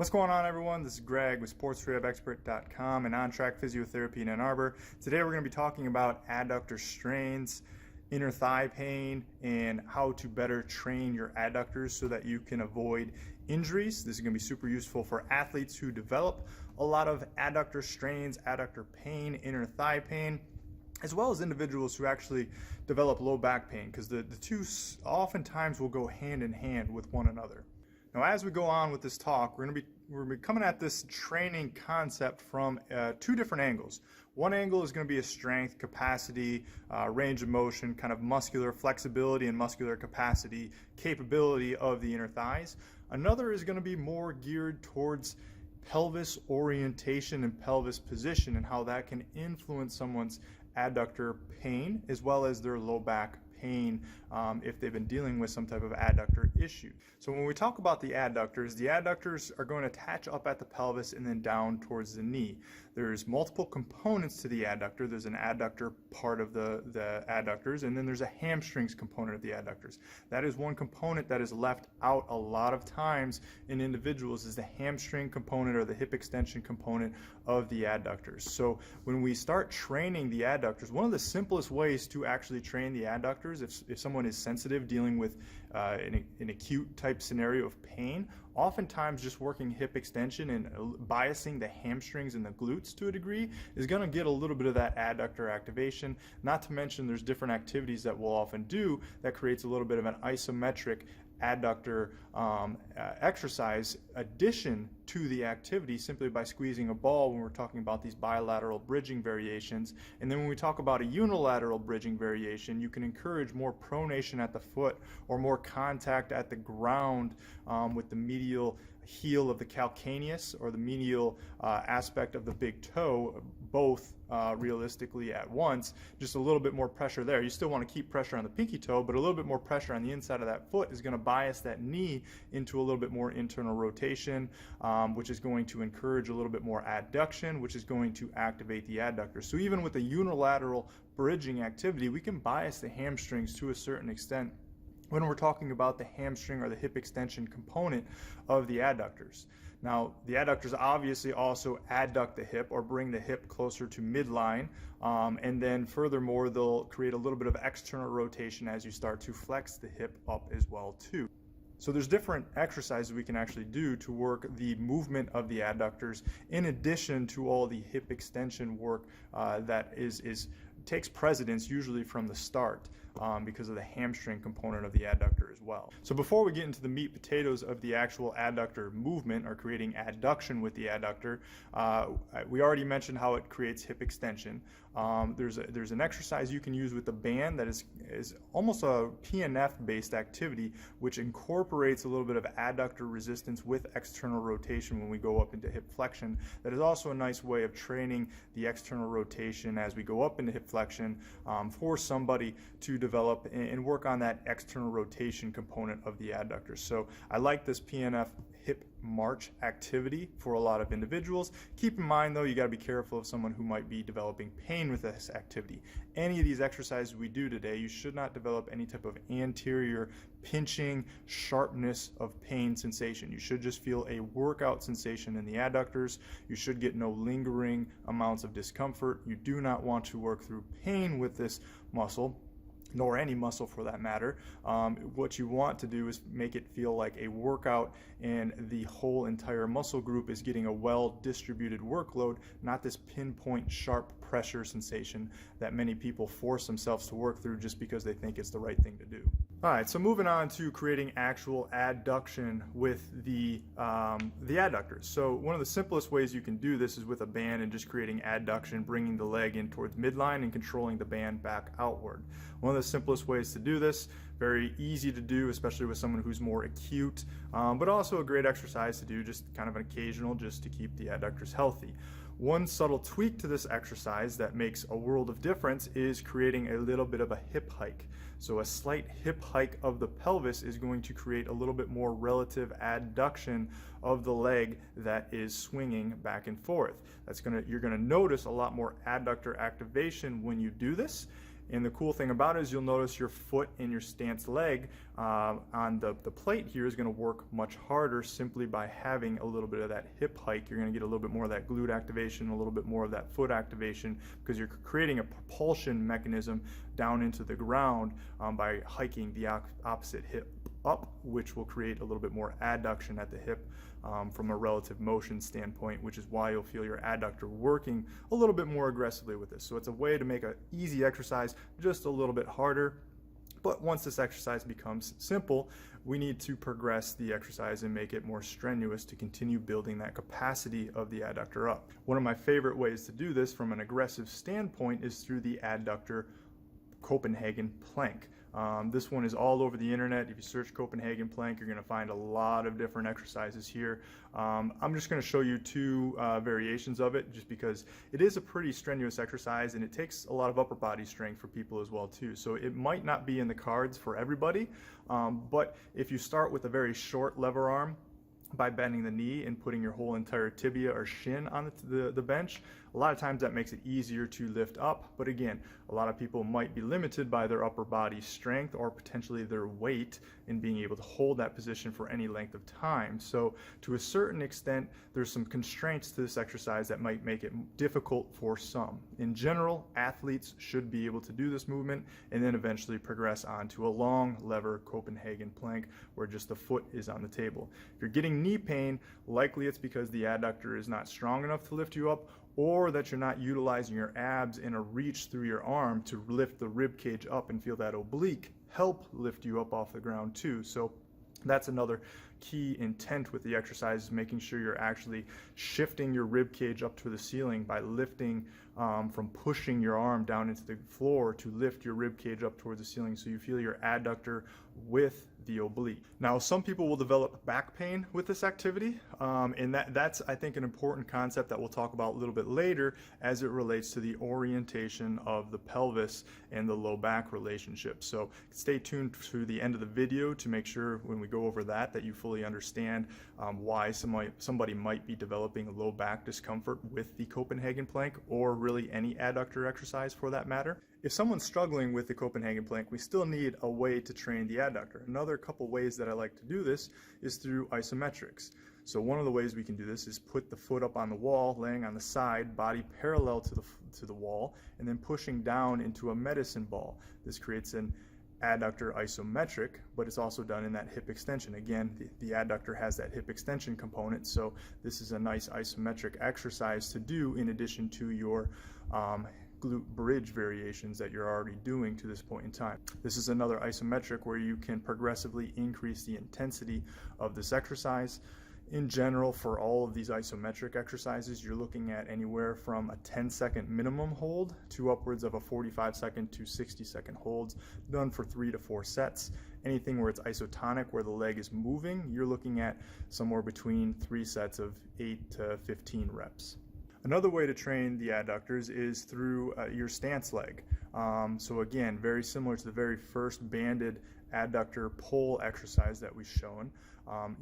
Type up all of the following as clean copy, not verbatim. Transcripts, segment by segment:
What's going on, everyone? This is Greg with sportsrehabexpert.com and On Track Physiotherapy in Ann Arbor. Today we're going to be talking about adductor strains, inner thigh pain, and how to better train your adductors so that you can avoid injuries. This is going to be super useful for athletes who develop a lot of adductor strains, adductor pain, inner thigh pain, as well as individuals who actually develop low back pain, because the two oftentimes will go hand in hand with one another. Now, as we go on with this talk, we're going to be coming at this training concept from two different angles. One angle is going to be a strength, capacity, range of motion, kind of muscular flexibility and muscular capacity, capability of the inner thighs. Another is going to be more geared towards pelvis orientation and pelvis position and how that can influence someone's adductor pain as well as their low back pain if they've been dealing with some type of adductor issue. So when we talk about the adductors are going to attach up at the pelvis and then down towards the knee. There's multiple components to the adductor. There's an adductor part of the adductors, and then there's a hamstrings component of the adductors. That is one component that is left out a lot of times in individuals, is the hamstring component or the hip extension component of the adductors. So when we start training the adductors, one of the simplest ways to actually train the adductors, if someone is sensitive, dealing with an acute type scenario of pain, oftentimes just working hip extension and biasing the hamstrings and the glutes to a degree is going to get a little bit of that adductor activation. Not to mention there's different activities that we'll often do that creates a little bit of an isometric adductor exercise addition to the activity simply by squeezing a ball when we're talking about these bilateral bridging variations. And then when we talk about a unilateral bridging variation, you can encourage more pronation at the foot or more contact at the ground with the medial heel of the calcaneus or the medial aspect of the big toe, both realistically at once. Just a little bit more pressure there. You still want to keep pressure on the pinky toe, but a little bit more pressure on the inside of that foot is going to bias that knee into a little bit more internal rotation, which is going to encourage a little bit more adduction, which is going to activate the adductor. So even with the unilateral bridging activity, we can bias the hamstrings to a certain extent when we're talking about the hamstring or the hip extension component of the adductors. Now, the adductors obviously also adduct the hip or bring the hip closer to midline, and then furthermore, they'll create a little bit of external rotation as you start to flex the hip up as well too. So there's different exercises we can actually do to work the movement of the adductors in addition to all the hip extension work that takes precedence usually from the start because of the hamstring component of the adductor as well. So before we get into the meat potatoes of the actual adductor movement or creating adduction with the adductor, we already mentioned how it creates hip extension. There's an exercise you can use with the band that is almost a PNF based activity, which incorporates a little bit of adductor resistance with external rotation when we go up into hip flexion. That is also a nice way of training the external rotation as we go up into hip flexion for somebody to develop and work on that external rotation component of the adductor. So I like this PNF hip march activity for a lot of individuals. Keep in mind though, you got to be careful of someone who might be developing pain with this activity. Any of these exercises we do today, you should not develop any type of anterior pinching, sharpness of pain sensation. You should just feel a workout sensation in the adductors. You should get no lingering amounts of discomfort. You do not want to work through pain with this muscle, nor any muscle for that matter. What you want to do is make it feel like a workout and the whole entire muscle group is getting a well-distributed workload, not this pinpoint sharp pressure sensation that many people force themselves to work through just because they think it's the right thing to do. All right, so moving on to creating actual adduction with the adductors. So one of the simplest ways you can do this is with a band and just creating adduction, bringing the leg in towards midline and controlling the band back outward. One of the simplest ways to do this, very easy to do, especially with someone who's more acute, but also a great exercise to do, just kind of an occasional, just to keep the adductors healthy. One subtle tweak to this exercise that makes a world of difference is creating a little bit of a hip hike. So a slight hip hike of the pelvis is going to create a little bit more relative adduction of the leg that is swinging back and forth. You're gonna notice a lot more adductor activation when you do this. And the cool thing about it is you'll notice your foot and your stance leg on the plate here is going to work much harder simply by having a little bit of that hip hike. You're going to get a little bit more of that glute activation, a little bit more of that foot activation, because you're creating a propulsion mechanism down into the ground by hiking the opposite hip up, which will create a little bit more adduction at the hip from a relative motion standpoint, which is why you'll feel your adductor working a little bit more aggressively with this. So it's a way to make an easy exercise just a little bit harder. But once this exercise becomes simple, we need to progress the exercise and make it more strenuous to continue building that capacity of the adductor up. One of my favorite ways to do this from an aggressive standpoint is through the Adductor Copenhagen plank. This one is all over the internet. If you search Copenhagen plank, you're going to find a lot of different exercises here. I'm just going to show you two variations of it, just because it is a pretty strenuous exercise and it takes a lot of upper body strength for people as well too. So it might not be in the cards for everybody, but if you start with a very short lever arm, by bending the knee and putting your whole entire tibia or shin on the bench, a lot of times that makes it easier to lift up. But again, a lot of people might be limited by their upper body strength or potentially their weight in being able to hold that position for any length of time. So to a certain extent, there's some constraints to this exercise that might make it difficult for some. In general, athletes should be able to do this movement and then eventually progress onto a long lever Copenhagen plank where just the foot is on the table. If you're getting knee pain, likely it's because the adductor is not strong enough to lift you up, or that you're not utilizing your abs in a reach through your arm to lift the rib cage up and feel that oblique help lift you up off the ground too. So that's another key intent with the exercise, is making sure you're actually shifting your rib cage up to the ceiling by lifting from pushing your arm down into the floor to lift your rib cage up towards the ceiling, so you feel your adductor with the oblique. Now, some people will develop back pain with this activity, and that's, I think, an important concept that we'll talk about a little bit later as it relates to the orientation of the pelvis and the low back relationship. So stay tuned to the end of the video to make sure when we go over that you fully understand why somebody might be developing low back discomfort with the Copenhagen plank, or really any adductor exercise for that matter. If someone's struggling with the Copenhagen plank, we still need a way to train the adductor. Another couple ways that I like to do this is through isometrics. So one of the ways we can do this is put the foot up on the wall, laying on the side, body parallel to the wall, and then pushing down into a medicine ball. This creates an adductor isometric, but it's also done in that hip extension. Again, the adductor has that hip extension component, so this is a nice isometric exercise to do in addition to your glute bridge variations that you're already doing to this point in time. This is another isometric where you can progressively increase the intensity of this exercise. In general, for all of these isometric exercises, you're looking at anywhere from a 10-second minimum hold to upwards of a 45-second to 60-second holds, done for 3 to 4 sets. Anything where it's isotonic, where the leg is moving, you're looking at somewhere between 3 sets of 8 to 15 reps. Another way to train the adductors is through your stance leg. So again, very similar to the very first banded adductor pull exercise that we've shown.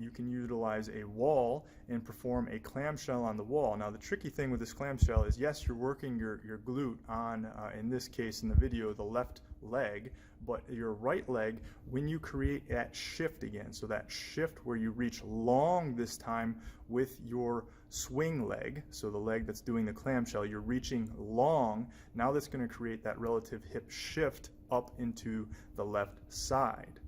You can utilize a wall and perform a clamshell on the wall. Now the tricky thing with this clamshell is, yes, you're working your glute on, in this case in the video, the left leg, but your right leg, when you create that shift again, so that shift where you reach long this time with your swing leg, so the leg that's doing the clamshell, you're reaching long, now that's going to create that relative hip shift up into the left side.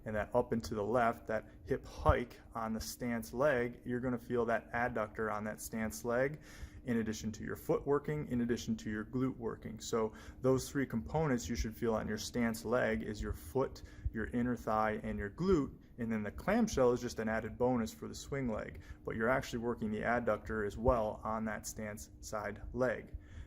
And that up into the left, that hip hike on the stance leg, you're going to feel that adductor on that stance leg, in addition to your foot working, in addition to your glute working. So those three components you should feel on your stance leg is your foot, your inner thigh, and your glute. And then the clamshell is just an added bonus for the swing leg, but you're actually working the adductor as well on that stance side leg.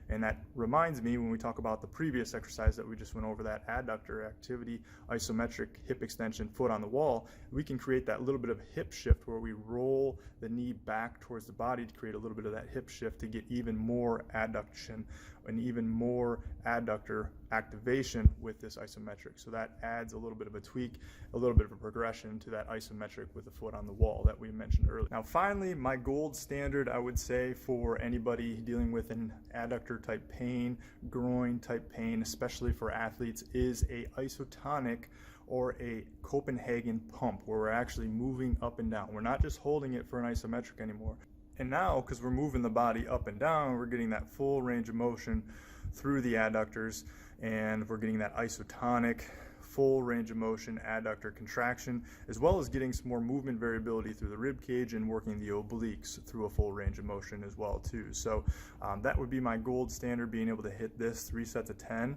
And that reminds me, when we talk about the previous exercise that we just went over, that adductor activity, isometric hip extension, foot on the wall, we can create that little bit of hip shift where we roll the knee back towards the body to create a little bit of that hip shift to get even more adduction and even more adductor activation with this isometric. So that adds a little bit of a tweak, a little bit of a progression to that isometric with the foot on the wall that we mentioned earlier. Now finally, my gold standard, I would say, for anybody dealing with an adductor type pain, groin type pain, especially for athletes, is a isotonic or a Copenhagen pump, where we're actually moving up and down. We're not just holding it for an isometric anymore. And now, because we're moving the body up and down, we're getting that full range of motion through the adductors, and we're getting that isotonic full range of motion adductor contraction, as well as getting some more movement variability through the rib cage and working the obliques through a full range of motion as well too. So that would be my gold standard, being able to hit this 3 sets of 10,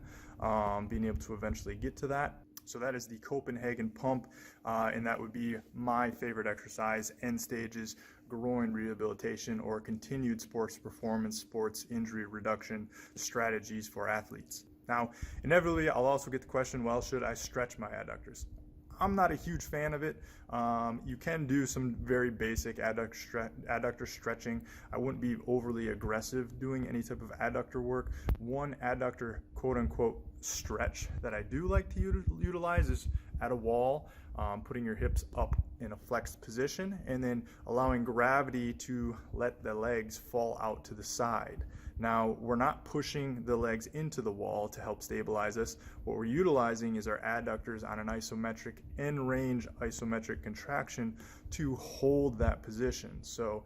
being able to eventually get to that. So that is the Copenhagen pump, and that would be my favorite exercise, end stages, groin rehabilitation, or continued sports performance, sports injury reduction strategies for athletes. Now, inevitably, I'll also get the question, well, should I stretch my adductors? I'm not a huge fan of it. You can do some very basic adductor stretching. I wouldn't be overly aggressive doing any type of adductor work. One adductor quote-unquote stretch that I do like to utilize is at a wall, putting your hips up in a flexed position and then allowing gravity to let the legs fall out to the side. Now, we're not pushing the legs into the wall to help stabilize us. What we're utilizing is our adductors on an isometric end range isometric contraction to hold that position. So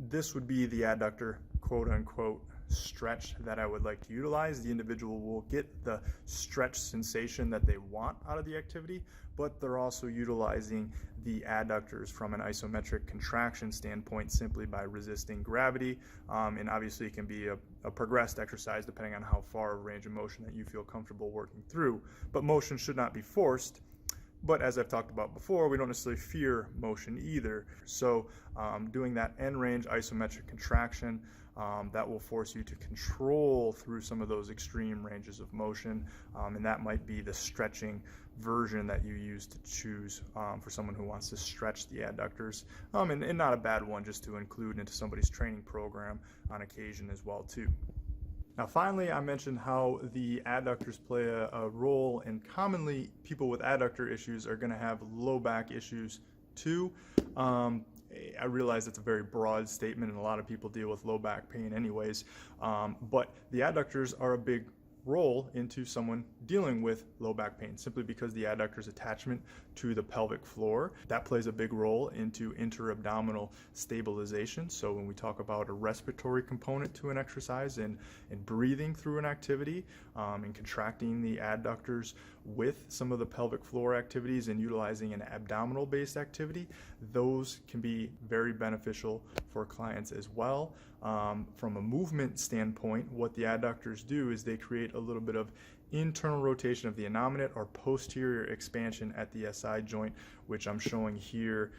this would be the adductor quote unquote stretch that I would like to utilize. The individual will get the stretch sensation that they want out of the activity, but they're also utilizing the adductors from an isometric contraction standpoint simply by resisting gravity. And obviously it can be a progressed exercise depending on how far of range of motion that you feel comfortable working through. But motion should not be forced. But as I've talked about before, we don't necessarily fear motion either. So doing that end range isometric contraction, that will force you to control through some of those extreme ranges of motion, and that might be the stretching version that you use to choose for someone who wants to stretch the adductors, and not a bad one just to include into somebody's training program on occasion as well too. Now finally, I mentioned how the adductors play a role, and commonly people with adductor issues are going to have low back issues too. I realize it's a very broad statement and a lot of people deal with low back pain anyways, but the adductors are a big role into someone dealing with low back pain, simply because the adductor's attachment to the pelvic floor, that plays a big role into interabdominal stabilization. So when we talk about a respiratory component to an exercise and breathing through an activity, and contracting the adductors with some of the pelvic floor activities and utilizing an abdominal based activity, those can be very beneficial for clients as well. From a movement standpoint, what the adductors do is they create a little bit of internal rotation of the innominate or posterior expansion at the SI joint, which I'm showing here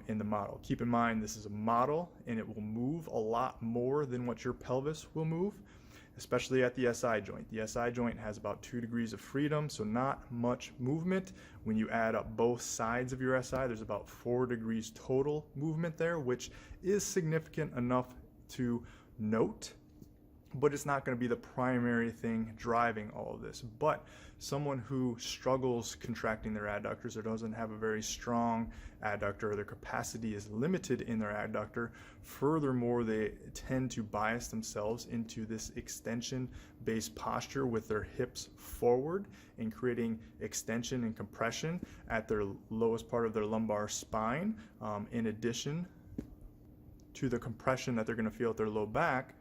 in the model. Keep in mind, this is a model and it will move a lot more than what your pelvis will move, especially at the SI joint. The SI joint has about 2 degrees of freedom, so not much movement. When you add up both sides of your SI, there's about 4 degrees total movement there, which is significant enough to note, but it's not going to be the primary thing driving all of this. But someone who struggles contracting their adductors or doesn't have a very strong adductor, or their capacity is limited in their adductor, furthermore, they tend to bias themselves into this extension based posture with their hips forward and creating extension and compression at their lowest part of their lumbar spine, in addition to the compression that they're going to feel at their low back.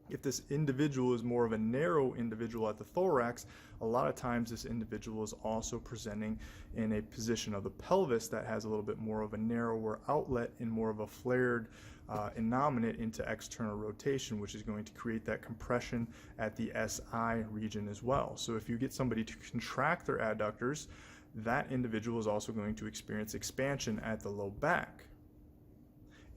If this individual is more of a narrow individual at the thorax, a lot of times this individual is also presenting in a position of the pelvis that has a little bit more of a narrower outlet and more of a flared innominate into external rotation, which is going to create that compression at the SI region as well. So if you get somebody to contract their adductors, that individual is also going to experience expansion at the low back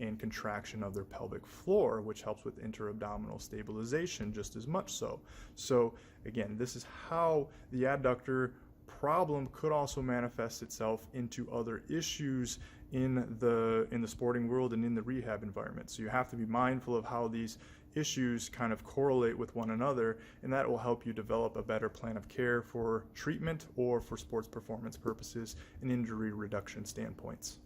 and contraction of their pelvic floor, which helps with interabdominal stabilization just as much so. So again, this is how the adductor problem could also manifest itself into other issues in the sporting world and in the rehab environment. So you have to be mindful of how these issues kind of correlate with one another, and that will help you develop a better plan of care for treatment or for sports performance purposes and injury reduction standpoints.